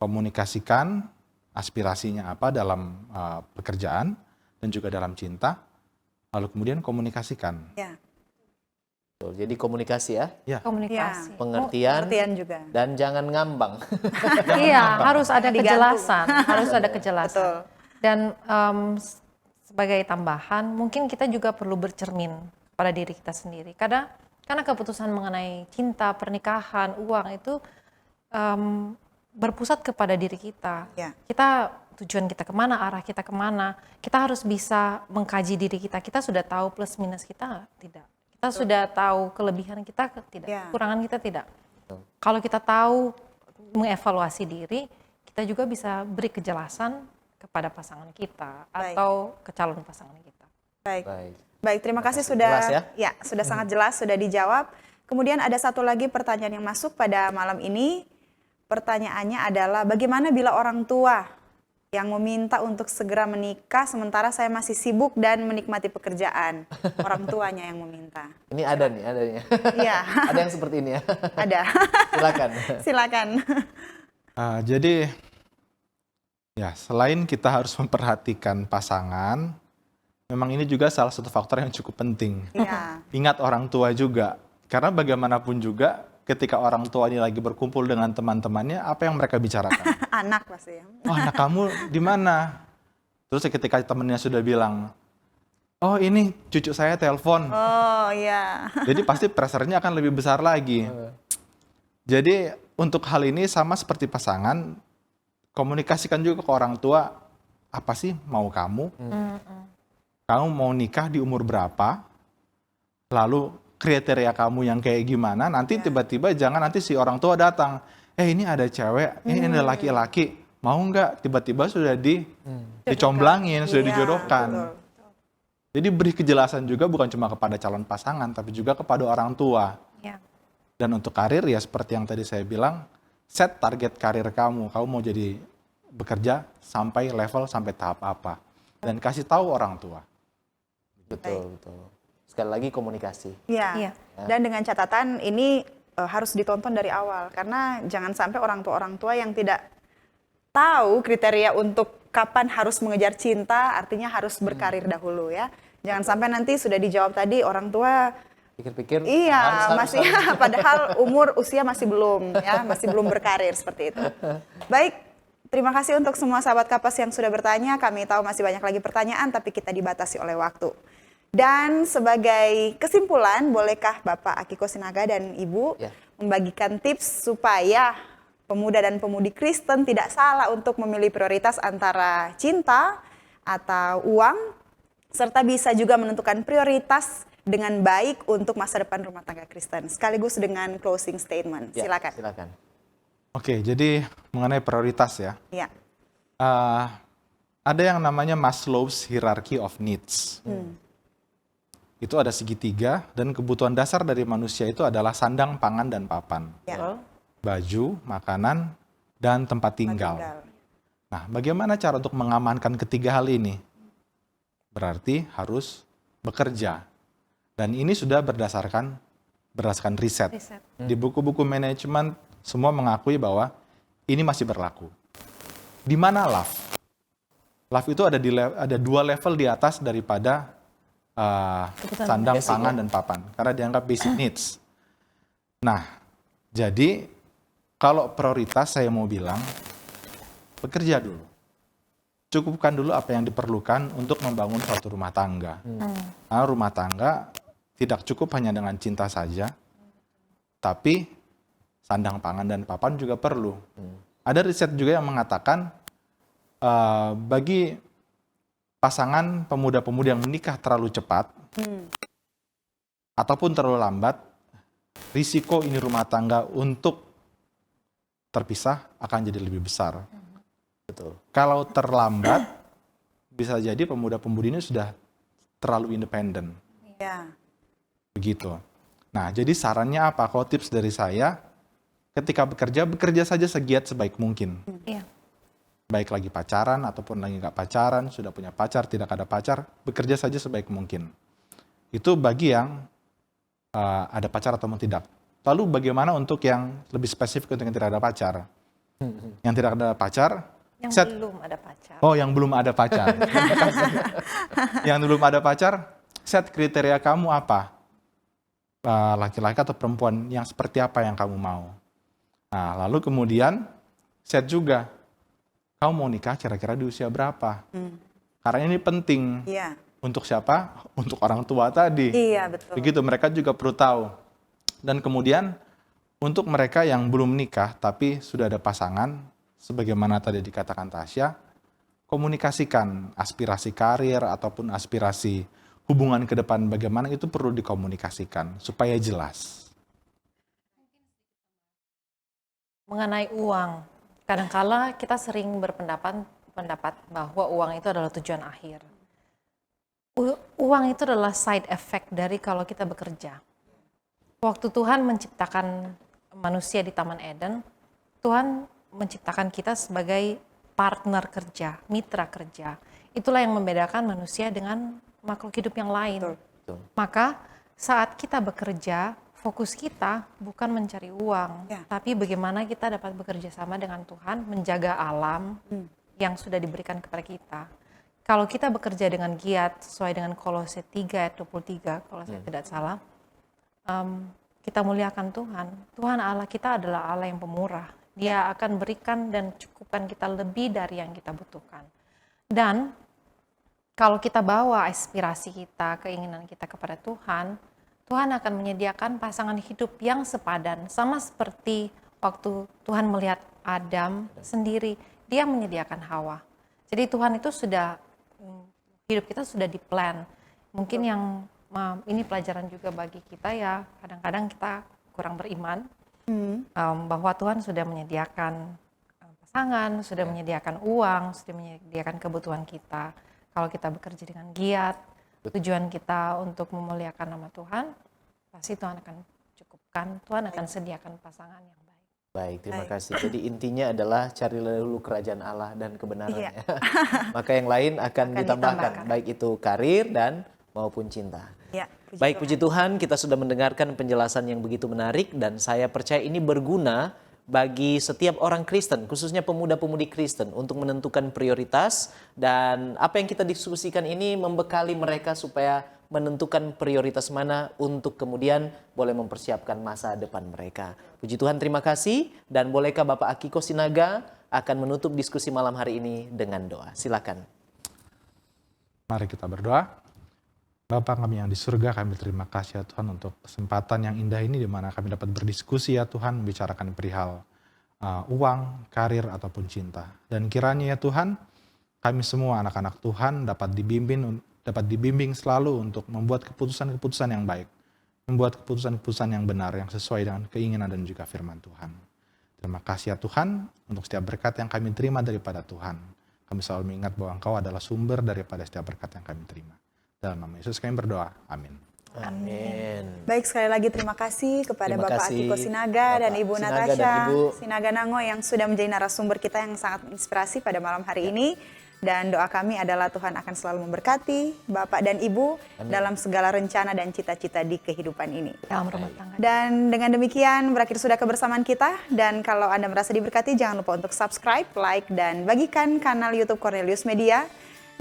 Komunikasikan aspirasinya apa dalam pekerjaan dan juga dalam cinta, lalu kemudian komunikasikan. Ya. Jadi komunikasi ya, Komunikasi. pengertian, juga. dan jangan ngambang. Iya, harus ada Digantung. kejelasan, harus ada kejelasan. Betul. Dan sebagai tambahan, mungkin kita juga perlu bercermin pada diri kita sendiri. Karena keputusan mengenai cinta, pernikahan, uang itu berpusat kepada diri kita. Ya. Tujuan kita kemana, arah kita kemana, kita harus bisa mengkaji diri kita. Kita sudah tahu plus minus kita, tidak. Kita sudah tahu kelebihan kita, tidak. Kekurangan kita, tidak. Kalau kita tahu mengevaluasi diri, kita juga bisa beri kejelasan kepada pasangan kita atau ke calon pasangan kita. Baik, terima kasih sudah sudah sangat jelas, sudah dijawab. Kemudian ada satu lagi pertanyaan yang masuk pada malam ini. Pertanyaannya adalah bagaimana bila orang tua yang meminta untuk segera menikah sementara saya masih sibuk dan menikmati pekerjaan. Orang tuanya yang meminta. Ini ada nih. Iya. Ada yang seperti ini ya. Ada. Silakan. Silakan. Jadi ya selain kita harus memperhatikan pasangan, memang ini juga salah satu faktor yang cukup penting. Iya. Ingat orang tua juga, karena bagaimanapun juga ketika orang tua ini lagi berkumpul dengan teman-temannya, apa yang mereka bicarakan? Anak pasti ya. Oh, anak kamu di mana? Terus ketika temennya sudah bilang, oh ini cucu saya telepon. Oh iya. Jadi pasti pressure-nya akan lebih besar lagi. Jadi untuk hal ini sama seperti pasangan, komunikasikan juga ke orang tua, apa sih mau kamu? Kamu mau nikah di umur berapa? Lalu kriteria kamu yang kayak gimana? Nanti tiba-tiba jangan nanti si orang tua datang, ini ada cewek, ini ada laki-laki, mau nggak? Tiba-tiba sudah dicomblangin, sudah Iya, dijodohkan. betul. Jadi beri kejelasan juga bukan cuma kepada calon pasangan, tapi juga kepada orang tua. Ya. Dan untuk karir ya seperti yang tadi saya bilang, set target karir kamu. Kamu mau jadi bekerja sampai level, sampai tahap apa. Dan kasih tahu orang tua. Betul, betul. Sekali lagi komunikasi. Iya. Iya. Dan dengan catatan ini harus ditonton dari awal karena jangan sampai orang tua yang tidak tahu kriteria untuk kapan harus mengejar cinta, artinya harus berkarir dahulu ya. Jangan sampai nanti sudah dijawab tadi orang tua Pikir-pikir iya masih padahal usia masih belum ya, masih belum berkarir seperti itu. Baik, terima kasih untuk semua sahabat Kapas yang sudah bertanya. Kami tahu masih banyak lagi pertanyaan tapi kita dibatasi oleh waktu. Dan sebagai kesimpulan, bolehkah Bapak Akiko Sinaga dan Ibu membagikan tips supaya pemuda dan pemudi Kristen tidak salah untuk memilih prioritas antara cinta atau uang, serta bisa juga menentukan prioritas dengan baik untuk masa depan rumah tangga Kristen. Sekaligus dengan closing statement. Ya, Silakan. silakan. Oke, jadi mengenai prioritas ya. Ya. Ada yang namanya Maslow's Hierarchy of Needs. Itu ada segitiga dan kebutuhan dasar dari manusia itu adalah sandang, pangan, dan papan. Ya. Baju, makanan, dan tempat tinggal. Nah, bagaimana cara untuk mengamankan ketiga hal ini? Berarti harus bekerja. Dan ini sudah berdasarkan riset. Di buku-buku manajemen semua mengakui bahwa ini masih berlaku. Di mana love? Love itu ada dua level di atas daripada sandang, pangan, dan papan. Karena dianggap basic needs. Nah, jadi kalau prioritas saya mau bilang, bekerja dulu. Cukupkan dulu apa yang diperlukan untuk membangun suatu rumah tangga. Karena rumah tangga tidak cukup hanya dengan cinta saja, tapi sandang, pangan, dan papan juga perlu. Ada riset juga yang mengatakan bagi pasangan pemuda-pemudi yang menikah terlalu cepat ataupun terlalu lambat, risiko ini rumah tangga untuk terpisah akan jadi lebih besar. Betul. Kalau terlambat, bisa jadi pemuda-pemudi ini sudah terlalu independen. Ya. Begitu. Nah, jadi sarannya apa? Kalau tips dari saya, ketika bekerja saja segiat sebaik mungkin. Iya. Baik lagi pacaran ataupun lagi nggak pacaran, sudah punya pacar, tidak ada pacar, bekerja saja sebaik mungkin. Itu bagi yang ada pacar ataupun tidak. Lalu bagaimana untuk yang lebih spesifik untuk yang tidak ada pacar? Yang tidak ada pacar, Yang set. belum ada pacar. Oh, yang belum ada pacar. Yang belum ada pacar, set kriteria kamu apa? Laki-laki atau perempuan yang seperti apa yang kamu mau? Nah, lalu kemudian set juga, kamu mau nikah kira-kira di usia berapa? Karena ini penting. Iya. Untuk siapa? Untuk orang tua tadi. Iya, betul. Begitu, mereka juga perlu tahu. Dan kemudian untuk mereka yang belum nikah tapi sudah ada pasangan, sebagaimana tadi dikatakan Tasya, komunikasikan aspirasi karir ataupun aspirasi hubungan ke depan bagaimana itu perlu dikomunikasikan supaya jelas. Mengenai uang, kadangkala kita sering berpendapat bahwa uang itu adalah tujuan akhir. Uang itu adalah side effect dari kalau kita bekerja. Waktu Tuhan menciptakan manusia di Taman Eden, Tuhan menciptakan kita sebagai partner kerja, mitra kerja. Itulah yang membedakan manusia dengan makhluk hidup yang lain. Betul. Maka saat kita bekerja, fokus kita bukan mencari uang, Ya. tapi bagaimana kita dapat bekerja sama dengan Tuhan, menjaga alam yang sudah diberikan kepada kita. Kalau kita bekerja dengan giat sesuai dengan Kolose 3 ayat 23, kalau saya tidak salah, kita muliakan Tuhan. Tuhan Allah kita adalah Allah yang pemurah. Dia akan berikan dan cukupkan kita lebih dari yang kita butuhkan. Dan kalau kita bawa aspirasi kita, keinginan kita kepada Tuhan, Tuhan akan menyediakan pasangan hidup yang sepadan. Sama seperti waktu Tuhan melihat Adam sendiri, dia menyediakan Hawa. Jadi Tuhan itu sudah, hidup kita sudah di-plan. Mungkin yang ini pelajaran juga bagi kita ya, kadang-kadang kita kurang beriman, bahwa Tuhan sudah menyediakan pasangan, sudah menyediakan uang, sudah menyediakan kebutuhan kita. Kalau kita bekerja dengan giat, tujuan kita untuk memuliakan nama Tuhan, pasti Tuhan akan cukupkan, Tuhan akan sediakan pasangan yang baik. Baik, terima kasih. Jadi intinya adalah carilah dulu kerajaan Allah dan kebenarannya. Iya. Maka yang lain akan ditambahkan, baik itu karir dan maupun cinta. Ya, Baik, puji Tuhan, kita sudah mendengarkan penjelasan yang begitu menarik dan saya percaya ini berguna bagi setiap orang Kristen, khususnya pemuda-pemudi Kristen untuk menentukan prioritas, dan apa yang kita diskusikan ini membekali mereka supaya menentukan prioritas mana untuk kemudian boleh mempersiapkan masa depan mereka. Puji Tuhan, terima kasih, dan bolehkah Bapak Akiko Sinaga akan menutup diskusi malam hari ini dengan doa. Silakan. Mari kita berdoa. Bapa kami yang di surga, kami terima kasih ya Tuhan untuk kesempatan yang indah ini di mana kami dapat berdiskusi ya Tuhan, membicarakan perihal uang, karir, ataupun cinta. Dan kiranya ya Tuhan, kami semua anak-anak Tuhan dapat dibimbing selalu untuk membuat keputusan-keputusan yang baik, membuat keputusan-keputusan yang benar, yang sesuai dengan keinginan dan juga firman Tuhan. Terima kasih ya Tuhan untuk setiap berkat yang kami terima daripada Tuhan. Kami selalu mengingat bahwa Engkau adalah sumber daripada setiap berkat yang kami terima. Dalam nama Yesus kami berdoa. Amin. Amin. Baik, sekali lagi terima kasih kepada Terima Bapak kasih, Akiko Sinaga dan Bapak Ibu Sinaga Natasha dan Ibu Sinaga Nango yang sudah menjadi narasumber kita yang sangat menginspirasi pada malam hari ini. Dan doa kami adalah Tuhan akan selalu memberkati Bapak dan Ibu dalam segala rencana dan cita-cita di kehidupan ini. Dalam rumah tangga. Dan dengan demikian berakhir sudah kebersamaan kita. Dan kalau Anda merasa diberkati, jangan lupa untuk subscribe, like, dan bagikan kanal YouTube Cornelius Media.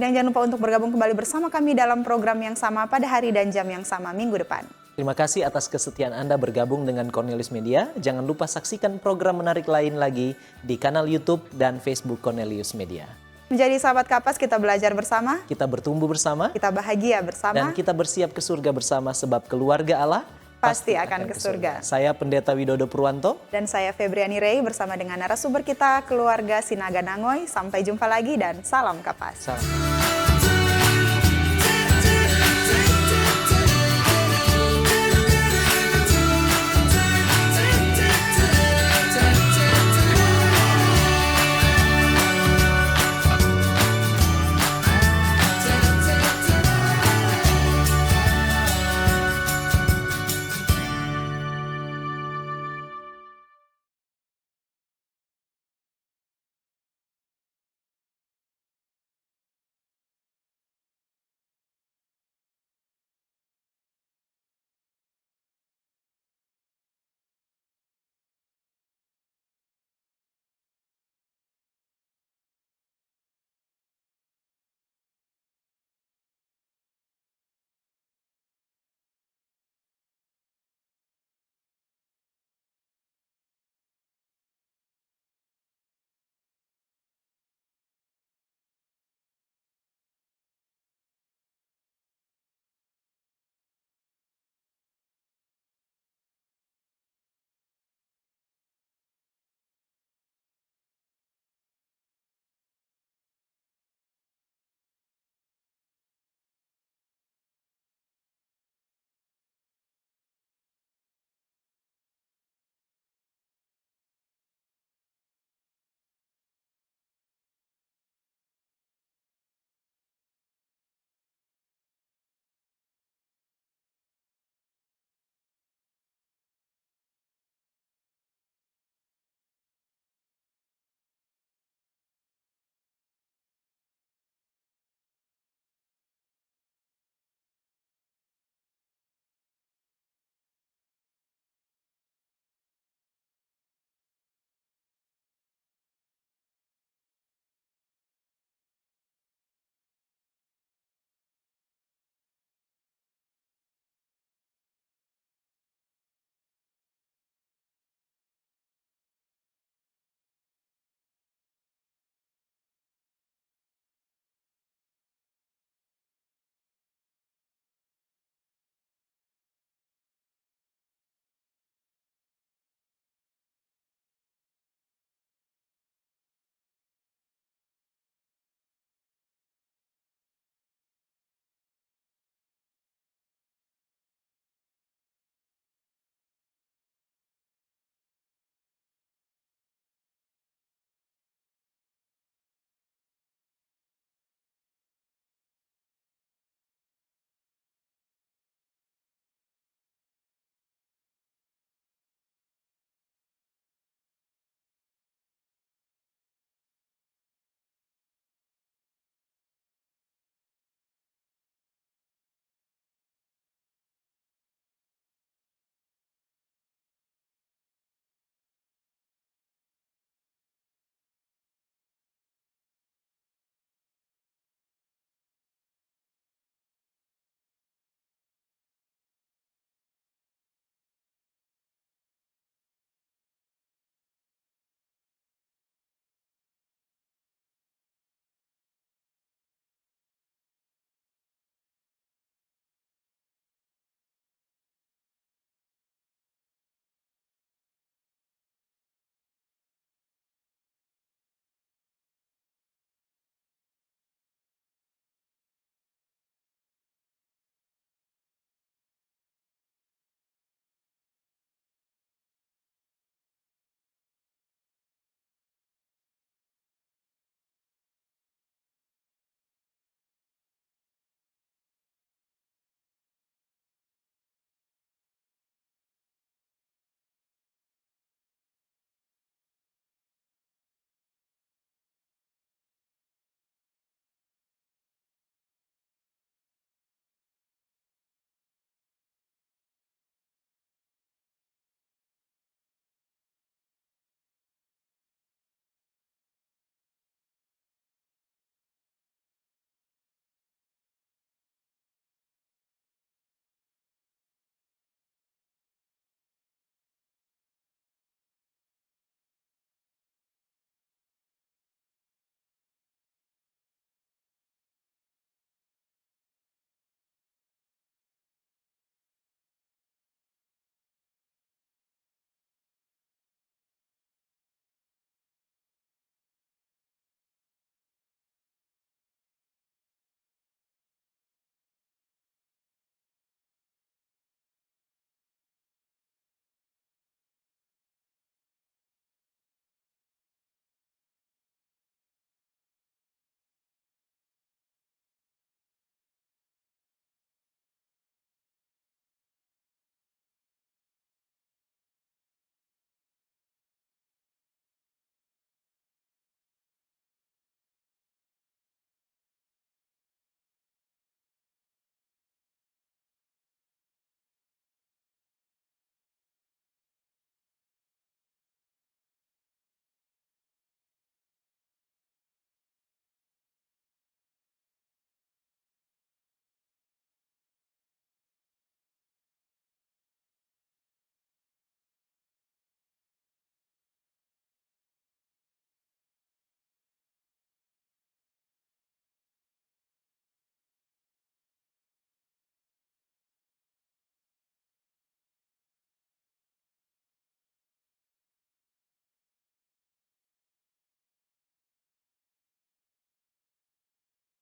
Dan jangan lupa untuk bergabung kembali bersama kami dalam program yang sama pada hari dan jam yang sama minggu depan. Terima kasih atas kesetiaan Anda bergabung dengan Cornelius Media. Jangan lupa saksikan program menarik lain lagi di kanal YouTube dan Facebook Cornelius Media. Menjadi sahabat Kapas, kita belajar bersama, Kita bertumbuh bersama, kita bahagia bersama, dan kita bersiap ke surga bersama sebab keluarga Allah pasti akan ke surga. Saya Pendeta Widodo Purwanto. Dan saya Febriani Rey bersama dengan narasumber kita, keluarga Sinaga Nangoy. Sampai jumpa lagi dan salam Kapas. Salam.